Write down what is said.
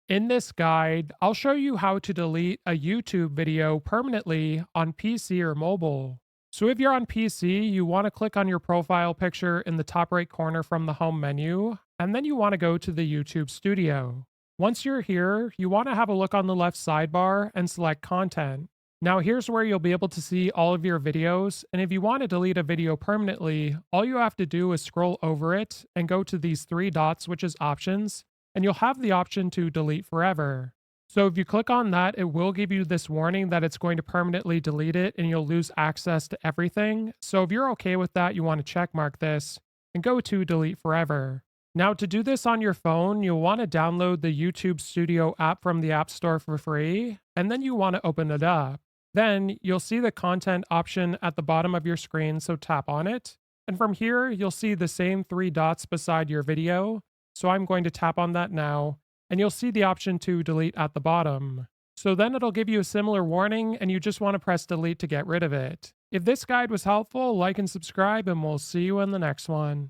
In this guide, I'll show you how to delete a YouTube video permanently on PC or mobile. So if you're on PC, you want to click on your profile picture in the top right corner from the home menu, and then you want to go to the YouTube Studio. Once you're here, you want to have a look on the left sidebar and select Content. Now here's where you'll be able to see all of your videos, and if you want to delete a video permanently, all you have to do is scroll over it and go to these three dots, which is Options, and you'll have the option to delete forever. So if you click on that, it will give you this warning that it's going to permanently delete it and you'll lose access to everything. So if you're okay with that, you want to check mark this and go to delete forever. Now to do this on your phone, you'll want to download the YouTube Studio app from the App Store for free, and then you want to open it up. Then you'll see the content option at the bottom of your screen, so tap on it. And from here, you'll see the same three dots beside your video. So I'm going to tap on that now, and you'll see the option to delete at the bottom. So then it'll give you a similar warning, and you just want to press delete to get rid of it. If this guide was helpful, like and subscribe, and we'll see you in the next one.